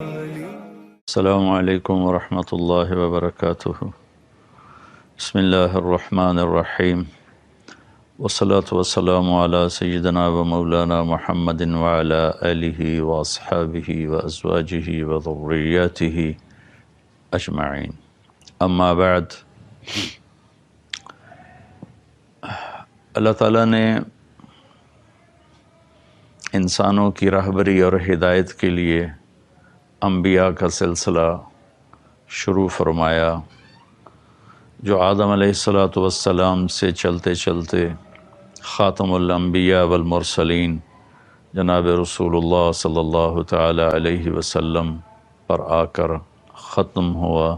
السلام علیکم ورحمۃ اللہ وبرکاتہ۔ بسم اللہ الرحمن الرحیم، والصلاة والسلام علی سیدنا و مولانا محمد وعلی آلہ واصحابہ وازواجہ وذریاتہ اجمعین، اما بعد۔ اللہ تعالیٰ نے انسانوں کی رہبری اور ہدایت کے لیے انبیاء کا سلسلہ شروع فرمایا، جو آدم علیہ السلام سے چلتے چلتے خاتم الانبیاء والمرسلین جناب رسول اللہ صلی اللہ تعالی علیہ وسلم پر آ کر ختم ہوا۔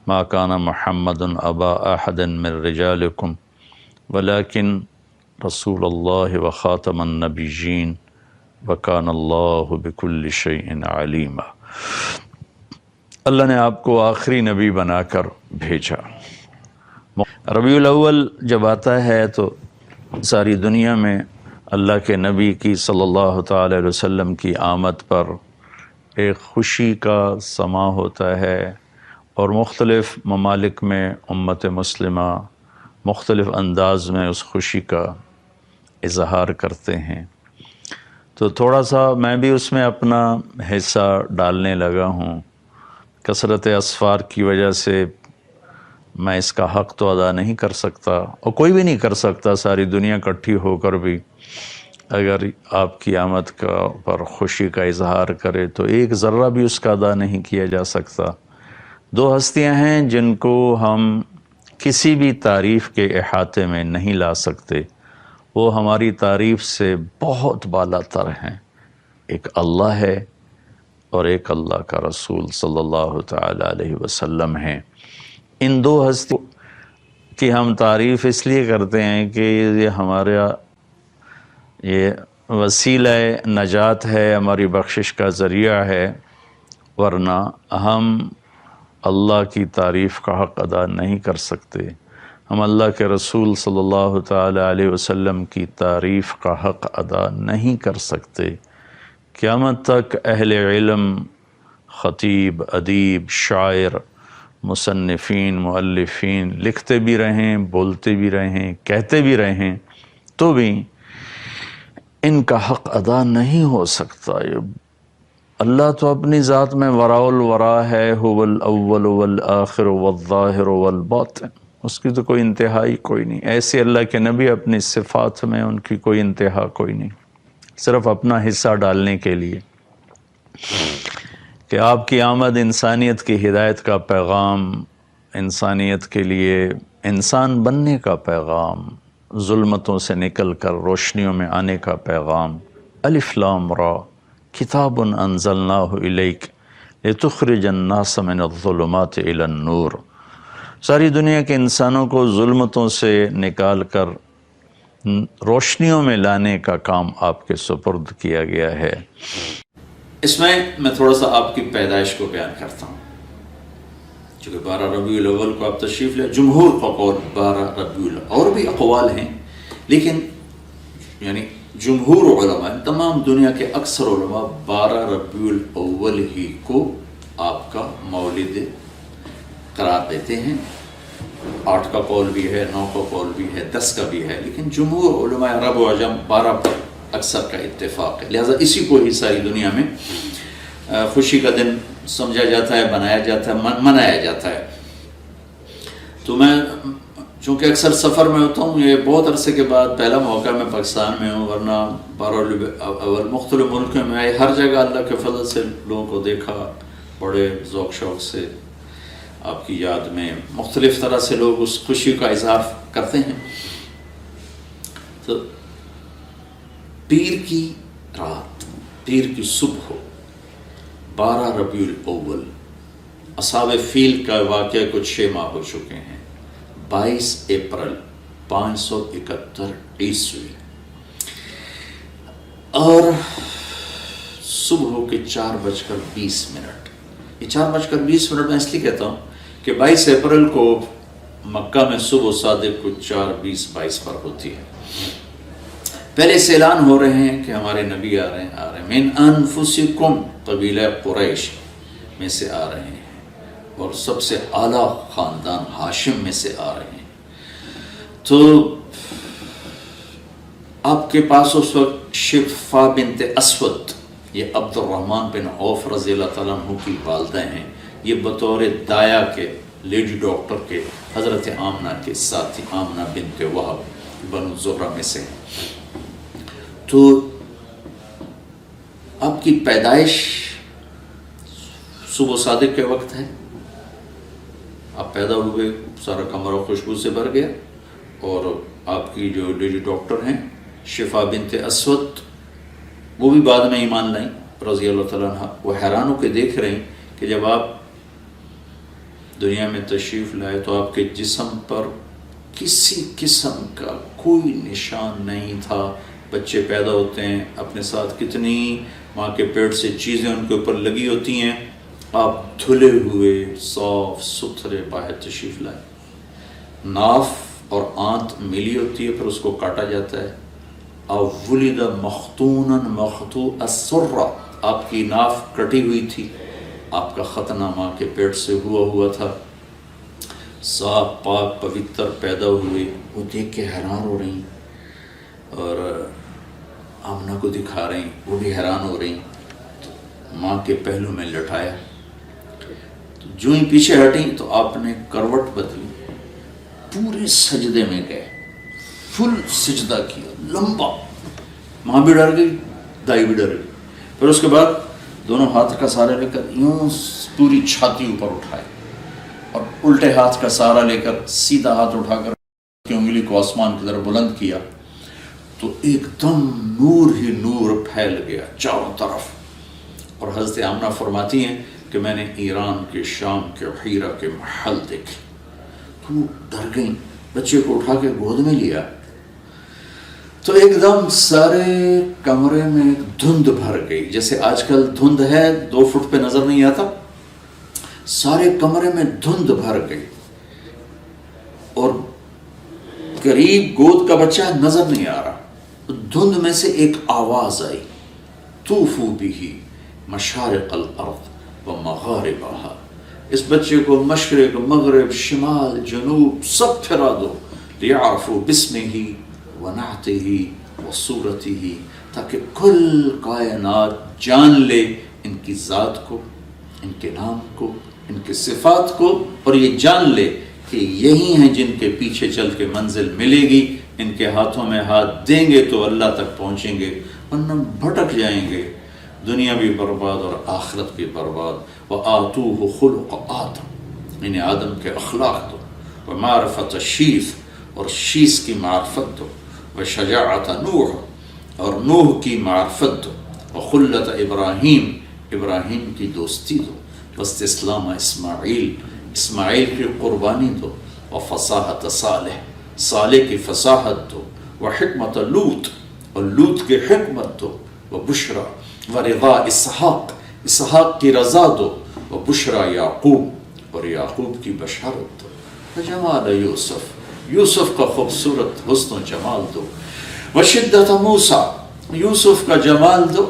ما کان محمد ابا احد من رجالکم ولکن رسول اللہ و خاتم النبیین وکان اللہ بکل شیء علیما۔ اللہ نے آپ کو آخری نبی بنا کر بھیجا۔ ربیع الاول جب آتا ہے تو ساری دنیا میں اللہ کے نبی کی صلی اللہ تعالی علیہ وسلم کی آمد پر ایک خوشی کا سما ہوتا ہے، اور مختلف ممالک میں امت مسلمہ مختلف انداز میں اس خوشی کا اظہار کرتے ہیں۔ تو تھوڑا سا میں بھی اس میں اپنا حصہ ڈالنے لگا ہوں۔ کثرت اسفار کی وجہ سے میں اس کا حق تو ادا نہیں کر سکتا، اور کوئی بھی نہیں کر سکتا، ساری دنیا اکٹھی ہو کر بھی اگر آپ کی آمد کا پر خوشی کا اظہار کرے تو ایک ذرہ بھی اس کا ادا نہیں کیا جا سکتا۔ دو ہستیاں ہیں جن کو ہم کسی بھی تعریف کے احاطے میں نہیں لا سکتے، وہ ہماری تعریف سے بہت بالا تر ہیں۔ ایک اللہ ہے اور ایک اللہ کا رسول صلی اللہ تعالی علیہ وسلم ہیں۔ ان دو ہستیوں کی ہم تعریف اس لیے کرتے ہیں کہ یہ ہمارا یہ وسیلہ نجات ہے، ہماری بخشش کا ذریعہ ہے، ورنہ ہم اللہ کی تعریف کا حق ادا نہیں کر سکتے۔ ہم اللہ کے رسول صلی اللہ تعالی علیہ وسلم کی تعریف کا حق ادا نہیں کر سکتے۔ قیامت تک اہل علم، خطیب، ادیب، شاعر، مصنفین، مؤلفین لکھتے بھی رہیں، بولتے بھی رہیں، کہتے بھی رہیں، تو بھی ان کا حق ادا نہیں ہو سکتا۔ اللہ تو اپنی ذات میں وراء الورا ہے، هو الاول والآخر والظاہر والباطن، اس کی تو کوئی انتہائی کوئی نہیں۔ ایسے اللہ کے نبی اپنی صفات میں ان کی کوئی انتہا کوئی نہیں، صرف اپنا حصہ ڈالنے کے لیے کہ آپ کی آمد انسانیت کی ہدایت کا پیغام، انسانیت کے لیے انسان بننے کا پیغام، ظلمتوں سے نکل کر روشنیوں میں آنے کا پیغام۔ الف لام را کتاب انزلناہ الیک لتخرج الناس من الظلمات الی النور۔ ساری دنیا کے انسانوں کو ظلمتوں سے نکال کر روشنیوں میں لانے کا کام آپ کے سپرد کیا گیا ہے۔ اس میں تھوڑا سا آپ کی پیدائش کو بیان کرتا ہوں، چونکہ 12 ربیع الاول کو آپ تشریف لے، جمہور کا قول 12 ربیع الاول، اور بھی اقوال ہیں، لیکن یعنی جمہور علماء، تمام دنیا کے اکثر علماء 12 ربیع الاول ہی کو آپ کا مولد قرار دیتے ہیں۔ 8 کا قول بھی ہے، 9 کا قول بھی ہے، 10 کا بھی ہے، لیکن جمہور علماء عرب و عجم 12 پر اکثر کا اتفاق ہے، لہٰذا اسی کو ہی ساری دنیا میں خوشی کا دن سمجھا جاتا ہے، بنایا جاتا ہے، منایا جاتا ہے۔ تو میں چونکہ اکثر سفر میں ہوتا ہوں، یہ بہت عرصے کے بعد پہلا موقع میں پاکستان میں ہوں، ورنہ 12 ربیع الاول مختلف ملکوں میں آئے، ہر جگہ اللہ کے فضل سے لوگوں کو دیکھا، بڑے ذوق شوق سے آپ کی یاد میں مختلف طرح سے لوگ اس خوشی کا اظہار کرتے ہیں۔ تو پیر کی رات، پیر کی صبح، 12 ربیع الاول، اصحاب فیل کا واقعہ کچھ 6 ماہ ہو چکے ہیں، 22 اپریل 571 عیسوی، اور صبح کے 4:20۔ یہ 4:20 میں اس لیے کہتا ہوں کہ 22 اپریل کو مکہ میں صبح صادق کو 4:20-22 پر ہوتی ہے۔ پہلے سے اعلان ہو رہے ہیں کہ ہمارے نبی آ رہے ہیں۔ من انفسکم، قبیلہ قریش، میں سے آ رہے ہیں اور سب سے اعلیٰ خاندان ہاشم میں سے آ رہے ہیں۔ تو آپ کے پاس اس وقت شفا بنت اسود، یہ عبد الرحمن بن عوف رضی اللہ تعالیٰ عنہ کی والدہ ہیں، یہ بطور دایا کے لیڈی ڈاکٹر کے حضرت آمنہ کے ساتھی، آمنہ بنت وہب بنو زہرہ میں سے ہیں۔ تو آپ کی پیدائش صبح صادق کے وقت ہے، آپ پیدا ہوئے، سارا کمرہ خوشبو سے بھر گیا، اور آپ کی جو لیڈی ڈاکٹر ہیں شفا بنت اسود، وہ بھی بعد میں ایمان لائیں رضی اللہ تعالیٰ عنہ۔ وہ حیران ہو کے دیکھ رہے ہیں کہ جب آپ دنیا میں تشریف لائے تو آپ کے جسم پر کسی قسم کا کوئی نشان نہیں تھا۔ بچے پیدا ہوتے ہیں، اپنے ساتھ کتنی ماں کے پیٹ سے چیزیں ان کے اوپر لگی ہوتی ہیں، آپ دھلے ہوئے صاف ستھرے باہر تشریف لائے۔ ناف اور آنت ملی ہوتی ہے، پھر اس کو کاٹا جاتا ہے۔ ولد مختونا مقطوع السرہ، آپ کی ناف کٹی ہوئی تھی، آپ کا ختنہ ماں کے پیٹ سے ہوا تھا، صاف پاک پوتر پیدا ہوئے۔ وہ دیکھ کے حیران ہو رہی ہیں اور آمنہ کو دکھا رہی ہیں، وہ بھی حیران ہو رہی ہیں۔ تو ماں کے پہلو میں لٹایا، تو جو ہی پیچھے ہٹیں تو آپ نے کروٹ بدلی، پورے سجدے میں گئے، فل سجدہ کیا لمبا۔ ماں بھی ڈر گئی، دائی بھی ڈر گئی۔ پھر اس کے بعد دونوں ہاتھ کا سہارا لے کر یوں پوری چھاتی اوپر اٹھائے، اور الٹے ہاتھ کا سہارا لے کر سیدھا ہاتھ اٹھا کر انگلی کو آسمان کی طرف بلند کیا، تو ایک دم نور ہی نور پھیل گیا چاروں طرف۔ اور حضرت آمنہ فرماتی ہیں کہ میں نے ایران کے، شام کے، حیرہ کے محل دیکھے، تو ڈر گئیں، بچے کو اٹھا کے گود میں لیا، تو ایک دم سارے کمرے میں دھند بھر گئی، جیسے آج کل دھند ہے 2 فٹ پہ نظر نہیں آتا، سارے کمرے میں دھند بھر گئی، اور قریب گود کا بچہ نظر نہیں آ رہا۔ دھند میں سے ایک آواز آئی، طوفوا بہ مشارق الارض و مغاربہا، اس بچے کو مشرق، مغرب، شمال، جنوب سب پھرا دو، لیعرفوا باسمہ ونعتہ وصورتہ، تاکہ کل کائنات جان لے ان کی ذات کو، ان کے نام کو، ان کے صفات کو، اور یہ جان لے کہ یہی ہیں جن کے پیچھے چل کے منزل ملے گی، ان کے ہاتھوں میں ہاتھ دیں گے تو اللہ تک پہنچیں گے، ورنہ بھٹک جائیں گے، دنیا بھی برباد اور آخرت بھی برباد۔ وَآتُوهُ خُلُقَ آدم، انہیں آدم کے اخلاق دو، وَمَعْرِفَةَ شیث، اور شیث کی معرفت دو، وَشَجَاعَةَ نوح، اور نوح کی معرفت دو، وَخُلَّةَ ابراہیم، ابراہیم کی دوستی دو، وَاسْتِسْلَامَ اسماعیل، اسماعیل کی قربانی دو، وَفَصَاحَةَ صالح، صالح کی فصاحت دو، وَحِکْمَةَ لوط، اور لوط کی حکمت دو، وَبُشْرَى وَرِضَا اسحاق، اسحاق کی رضا دو، وَبُشْرَى یعقوب، اور یعقوب کی بشارت دو، وَجَمَالَ یوسف، یوسف کا خوبصورت حسن و جمال دو، وَشِدَّةَ موسیٰ، یوسف کا جمال دو،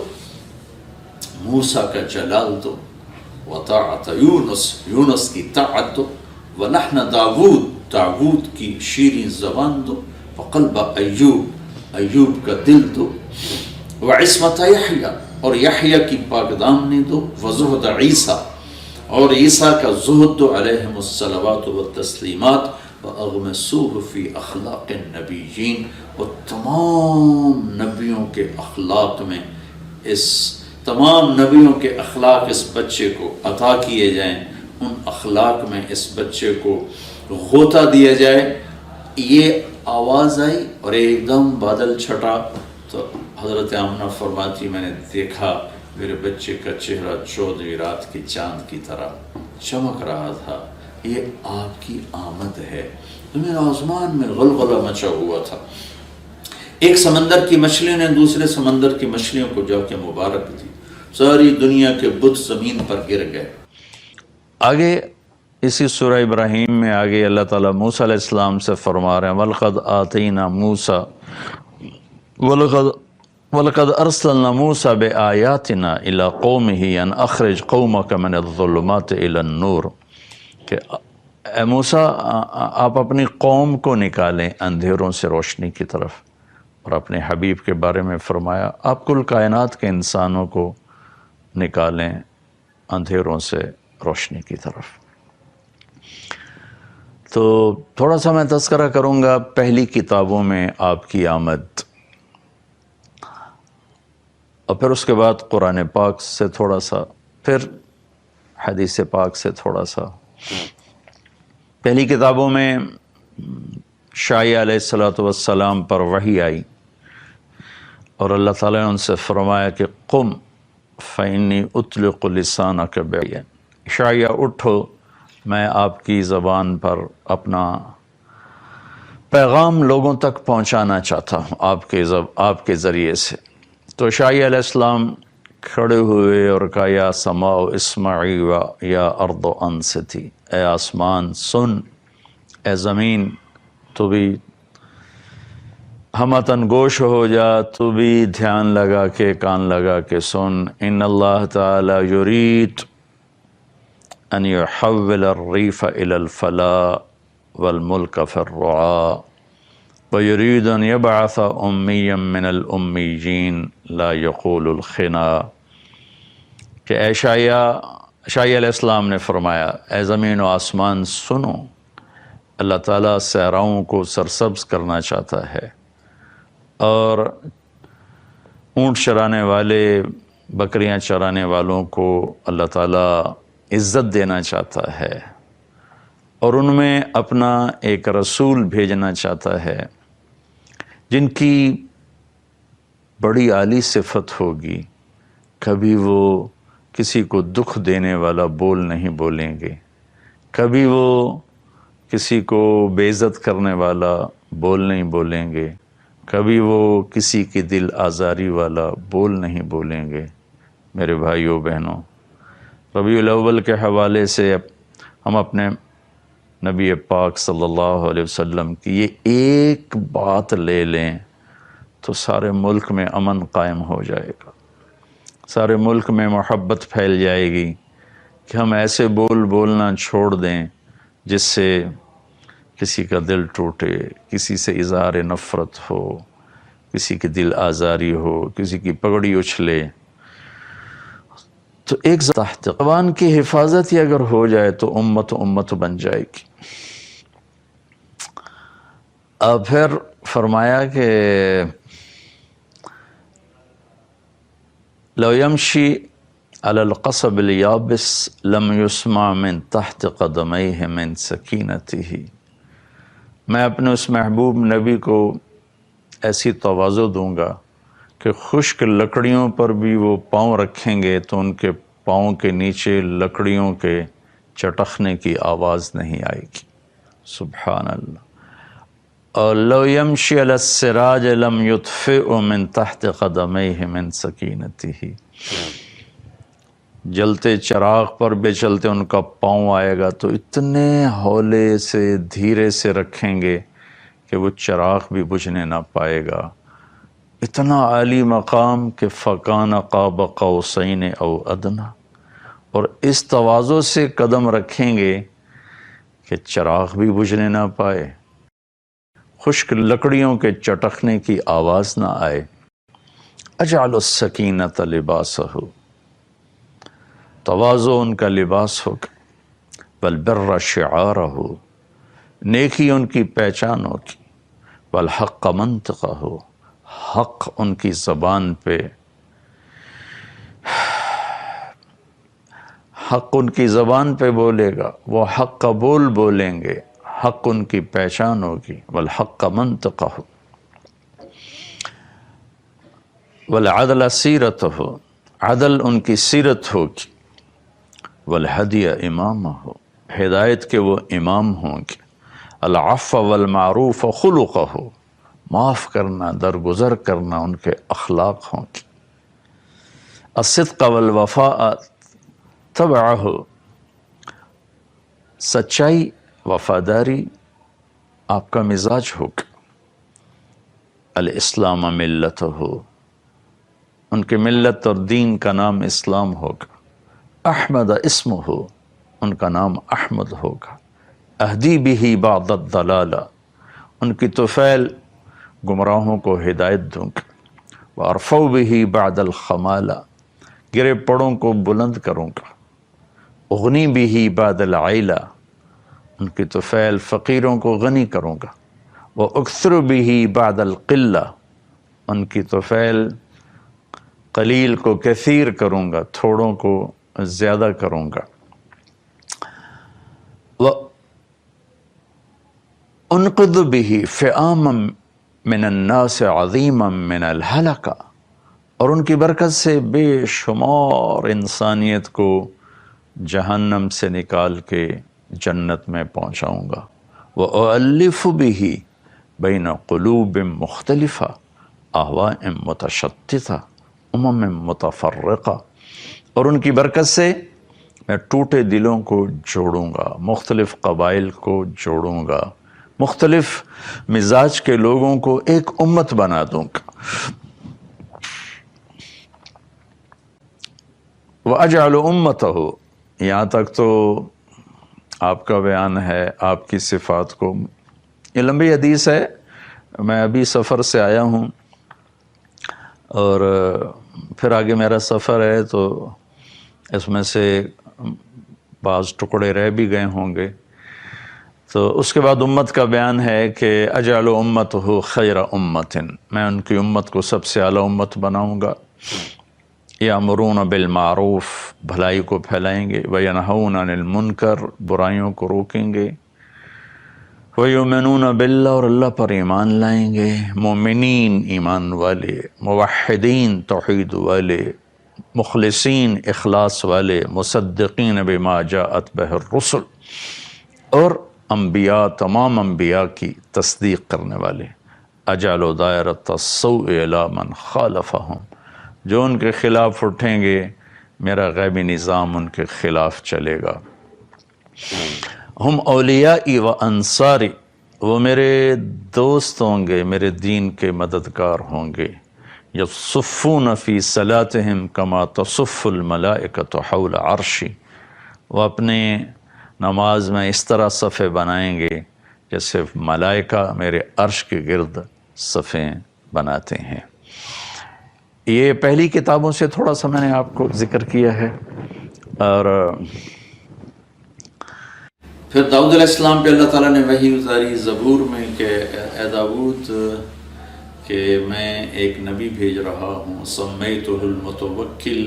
موسیٰ کا جلال دو، وَطَاعَةَ یونس، یونس کی طاعت دو، وَلَحْنَ داود، داود کی شیریں زبان دو، وَقَلْبَ ایوب، ایوب کا دل دو، وَعِصْمَةَ یحییٰ، اور یحییٰ کی پاک دامنی دو، وَزُہْدَ عیسیٰ، اور عیسیٰ کا زہد دو، علیہم الصلوات والتسلیمات، وَأَغْمِسُوهُ فِي أَخْلَاقِ النَّبِيِّينَ، اور تمام نبیوں کے اخلاق میں، اس تمام نبیوں کے اخلاق اس بچے کو عطا کیے جائیں، ان اخلاق میں اس بچے کو غوطہ دیا جائے۔ یہ آواز آئی اور ایک دم بادل چھٹا، تو حضرت آمنہ فرماتی میں نے دیکھا میرے بچے کا چہرہ 14ویں رات کی چاند کی طرح چمک رہا تھا، یہ آپ کی آمد ہے۔ تو میرے آسمان میں غلغلہ مچا ہوا تھا، ایک سمندر کی مچھلیوں نے دوسرے سمندر کی مچھلیوں کو جا کے مبارک دی، ساری دنیا کے بت زمین پر گر گئے۔ آگے اسی سورہ ابراہیم میں آگے اللہ تعالیٰ موسیٰ علیہ السلام سے فرما رہے ہیں وَلَقَدْ آتَيْنَا مُوسَى وَلَقَدْ وَلَقَدْ أَرْسَلْنَا مُوسَى بِآيَاتِنَا إِلَىٰ قَوْمِهِ أَنْ أَخْرِجْ قَوْمَكَ مِنَ الظُّلُمَاتِ إِلَى النُّورِ کہ اے موسیٰ آپ اپنی قوم کو نکالیں اندھیروں سے روشنی کی طرف، اور اپنے حبیب کے بارے میں فرمایا آپ کل کائنات کے انسانوں کو نکالیں اندھیروں سے روشنی کی طرف۔ تو تھوڑا سا میں تذکرہ کروں گا پہلی کتابوں میں آپ کی آمد، اور پھر اس کے بعد قرآن پاک سے تھوڑا سا، پھر حدیث پاک سے تھوڑا سا۔ پہلی کتابوں میں شعیع علیہ السلام پر وحی آئی، اور اللہ تعالیٰ نے ان سے فرمایا کہ قم فإنی اطلق لسانک بالبیان، شعیع اٹھو، میں آپ کی زبان پر اپنا پیغام لوگوں تک پہنچانا چاہتا ہوں آپ کے ذریعے سے۔ تو شعیع علیہ السلام کھڑے ہوئے اور کہا یا سماء اسمعی و یا ارض انصتی، اے آسمان سن، اے زمین تو بھی ہمتن گوش ہو جا، تو بھی دھیان لگا کے کان لگا کے سن۔ ان اللہ تعالی یرید ان یحول الریف الی الفلاح والملک فی الرعاء وَيُرِيدُ أَن يَبْعَثَ أُمِّيًّا مِّنَ الْأُمِّيِّينَ لَا يَقُولُ الْخِنَا کہ اے شعیع علیہ السلام نے فرمایا اے زمین و آسمان سنو، اللہ تعالیٰ صحراؤں کو سرسبز کرنا چاہتا ہے، اور اونٹ چرانے والے، بکریاں چرانے والوں کو اللہ تعالیٰ عزت دینا چاہتا ہے، اور ان میں اپنا ایک رسول بھیجنا چاہتا ہے جن کی بڑی عالی صفت ہوگی، کبھی وہ کسی کو دکھ دینے والا بول نہیں بولیں گے، کبھی وہ کسی کو بے عزت کرنے والا بول نہیں بولیں گے، کبھی وہ کسی کی دل آزاری والا بول نہیں بولیں گے۔ میرے بھائیوں بہنوں، ربیع الاول کے حوالے سے ہم اپنے نبی پاک صلی اللہ علیہ وسلم کی یہ ایک بات لے لیں تو سارے ملک میں امن قائم ہو جائے گا، سارے ملک میں محبت پھیل جائے گی کہ ہم ایسے بولنا چھوڑ دیں جس سے کسی کا دل ٹوٹے، کسی سے اظہار نفرت ہو، کسی کی دل آزاری ہو، کسی کی پگڑی اچھلے۔ تو ایک تحت زبان کی حفاظت ہی اگر ہو جائے تو امت بن جائے گی۔ پھر فرمایا کہ لو یمشی علی القصب الیابس لم یسمع من تحت قدمیہ من سکینتہ، میں اپنے اس محبوب نبی کو ایسی تواضع دوں گا کہ خشک لکڑیوں پر بھی وہ پاؤں رکھیں گے تو ان کے پاؤں کے نیچے لکڑیوں کے چٹخنے کی آواز نہیں آئے گی۔ سبحان اللہ۔ اور لو یمشی علی السراج لم یطفئ من تحت قدمیہ من سکینتہ، جلتے چراغ پر بھی چلتے ان کا پاؤں آئے گا تو اتنے ہولے سے دھیرے سے رکھیں گے کہ وہ چراغ بھی بجھنے نہ پائے گا۔ اتنا عالی مقام کہ فَكَانَ قَابَ قَوْسَيْنِ أَوْ أَدْنَىٰ، اور اس تواضع سے قدم رکھیں گے کہ چراغ بھی بجھنے نہ پائے، خشک لکڑیوں کے چٹخنے کی آواز نہ آئے۔ اجعل السکینۃ لباسہ، تواضع ان کا لباس ہوگا، والبر شعارہ، نیکی ان کی پہچان ہوگی، والحق منطقہ، حق ان کی زبان پہ، حق ان کی زبان پہ بولے گا، وہ حق کا بولیں گے، حق ان کی پہچان ہوگی، والحق منطقہ، والعدل سیرتہ، عدل ان کی سیرت ہوگی، والہدی امامہ، ہدایت کے وہ امام ہوں گے، العفو والمعروف خلقہ، معاف کرنا، درگزر کرنا ان کے اخلاق ہوں گے، الصدق والوفاء تبعہ، سچائی وفاداری آپ کا مزاج ہوگا، الاسلام ملتہ، ان کے ملت اور دین کا نام اسلام ہوگا۔ احمد اسمہ، ان کا نام احمد ہوگا۔ اہدی بہ بعد الضلالہ، ان کی طفیل گمراہوں کو ہدایت دوں گا۔ وارفع بہ بعد الخمالہ، گرے پڑوں کو بلند کروں گا۔ اغنی بہ بعد العیلہ، ان کی طفیل فقیروں کو غنی کروں گا۔ واکثر بہ بعد القلہ، ان کی طفیل قلیل کو کثیر کروں گا، تھوڑوں کو زیادہ کروں گا۔ وانقذ بہ فئاما من الناس عظیما من الہلکہ، اور ان کی برکت سے بے شمار انسانیت کو جہنم سے نکال کے جنت میں پہنچاؤں گا۔ وَأُؤَلِّفُ بِهِ بَيْنَ قُلُوبٍ مُخْتَلِفَةٍ أَهْوَاءٍ مُتَشَتِّتَةٍ أُمَمٍ مُتَفَرِّقَةٍ، اور ان کی برکت سے میں ٹوٹے دلوں کو جوڑوں گا، مختلف قبائل کو جوڑوں گا، مختلف مزاج کے لوگوں کو ایک امت بنا دوں گا۔ وَأَجْعَلُ أُمَّتَهُ، یہاں تک تو آپ کا بیان ہے آپ کی صفات کو۔ یہ لمبی حدیث ہے، میں ابھی سفر سے آیا ہوں اور پھر آگے میرا سفر ہے، تو اس میں سے بعض ٹکڑے رہ بھی گئے ہوں گے۔ تو اس کے بعد امت کا بیان ہے کہ اجعل امتہ خیر امت، میں ان کی امت کو سب سے اعلیٰ امت بناؤں گا۔ یامرون بالمعروف، بھلائی کو پھیلائیں گے، وینہون عن المنکر، برائیوں کو روکیں گے، ویؤمنون باللہ، اور اللہ پر ایمان لائیں گے، مومنین ایمان والے، موحدین توحید والے، مخلصین اخلاص والے، مصدقین بما جاءت بہ الرسل، اور انبیاء تمام انبیاء کی تصدیق کرنے والے۔ اجعل دائرۃ السوء الی من خالفہم، جو ان کے خلاف اٹھیں گے میرا غیبی نظام ان کے خلاف چلے گا۔ ہم اولیائی و انصاری، وہ میرے دوست ہوں گے، میرے دین کے مددگار ہوں گے۔ یصفون فی صلاتہم کما تصف الملائکۃ حول عرشی، وہ اپنے نماز میں اس طرح صفیں بنائیں گے جیسے ملائکہ میرے عرش کے گرد صفیں بناتے ہیں۔ یہ پہلی کتابوں سے تھوڑا سا میں نے آپ کو ذکر کیا ہے۔ اور پھر داؤد علیہ السلام پہ اللہ تعالیٰ نے وحی اتاری زبور میں کہ اے داؤد، کہ میں ایک نبی بھیج رہا ہوں، سمیتہ المتوکل،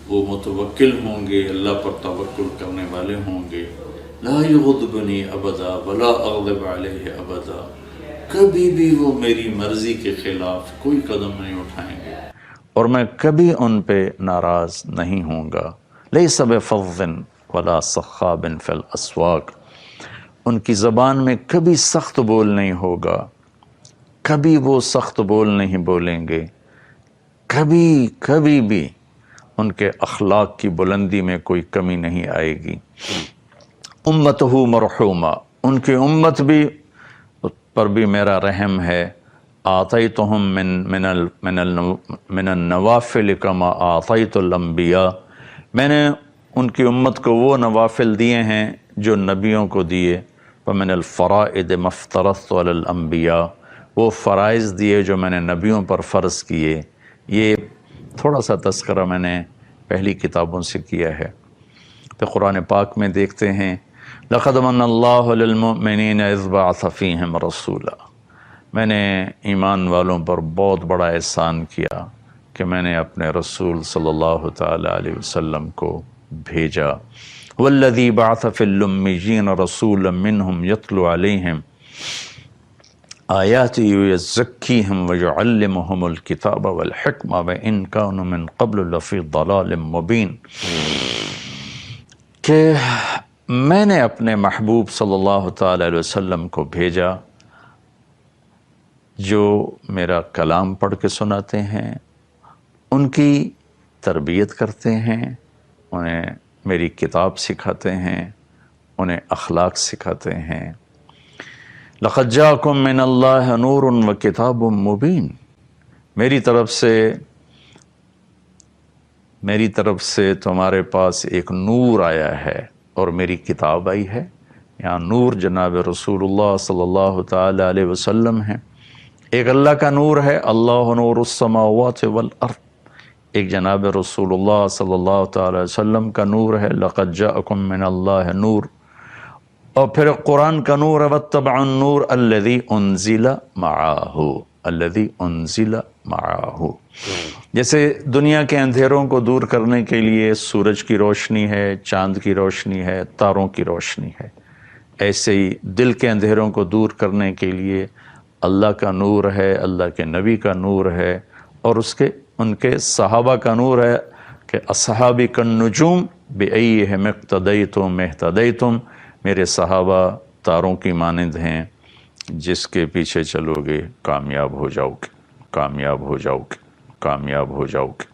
وہ متوکل ہوں گے، اللہ پر توکل کرنے والے ہوں گے۔ لا یغضبنی ابدا ولا اغضب علیہ ابدا، کبھی بھی وہ میری مرضی کے خلاف کوئی قدم نہیں اٹھائیں گے اور میں کبھی ان پہ ناراض نہیں ہوں گا۔ لیس بفظ ولا صخاب فی الاسواق، ان کی زبان میں کبھی سخت بول نہیں ہوگا، کبھی وہ سخت بول نہیں بولیں گے، کبھی بھی ان کے اخلاق کی بلندی میں کوئی کمی نہیں آئے گی۔ امتہ مرحومہ، ان کی امت بھی پر بھی میرا رحم ہے۔ آتیتہم من النوافل کما آتیت الانبیاء، میں نے ان کی امت کو وہ نوافل دیے ہیں جو نبیوں کو دیے۔ ومن الفرائض ما افترضت علی الانبیاء، وہ فرائض دیے جو میں نے نبیوں پر فرض کیے۔ یہ تھوڑا سا تذکرہ میں نے پہلی کتابوں سے کیا ہے۔ پھر قرآن پاک میں دیکھتے ہیں لقد من اللہ علی المؤمنین اذ بعث فیہم رسولا، میں نے ایمان والوں پر بہت بڑا احسان کیا کہ میں نے اپنے رسول صلی اللہ تعالی علیہ وسلم کو بھیجا۔ والذی بعث فی الامیین رسولا منہم یتلو علیہم آیاتہ ویزکیہم ویعلمہم الکتاب والحکمہ وان کانوا من قبل لفی ضلال مبین، کہ میں نے اپنے محبوب صلی اللہ تعالی علیہ وسلم کو بھیجا جو میرا کلام پڑھ کے سناتے ہیں، ان کی تربیت کرتے ہیں، انہیں میری کتاب سکھاتے ہیں، انہیں اخلاق سکھاتے ہیں۔ لقد جاءکم من اللہ نور و کتاب مبین، میری طرف سے میری طرف سے تمہارے پاس ایک نور آیا ہے اور میری کتاب آئی ہے۔ یہاں نور جناب رسول اللہ صلی اللہ تعالی علیہ وسلم ہیں۔ ایک اللہ کا نور ہے، اللہ نور السماوات والارض۔ ایک جناب رسول اللہ صلی اللہ تعالی علیہ وسلم کا نور ہے، لقد جاءکم من اللہ نور۔ اور پھر قرآن کا نور ہے، واتبعوا النور الذی انزل معہ، الذی انزل معہ۔ جیسے دنیا کے اندھیروں کو دور کرنے کے لیے سورج کی روشنی ہے، چاند کی روشنی ہے، تاروں کی روشنی ہے، ایسے ہی دل کے اندھیروں کو دور کرنے کے لیے اللہ کا نور ہے، اللہ کے نبی کا نور ہے، اور ان کے صحابہ کا نور ہے کہ اصحابی کالنجوم بأیہم اقتدیتم اہتدیتم، میرے صحابہ تاروں کی مانند ہیں، جس کے پیچھے چلو گے کامیاب ہو جاؤ گے، کامیاب ہو جاؤ گے، کامیاب ہو جاؤ گے۔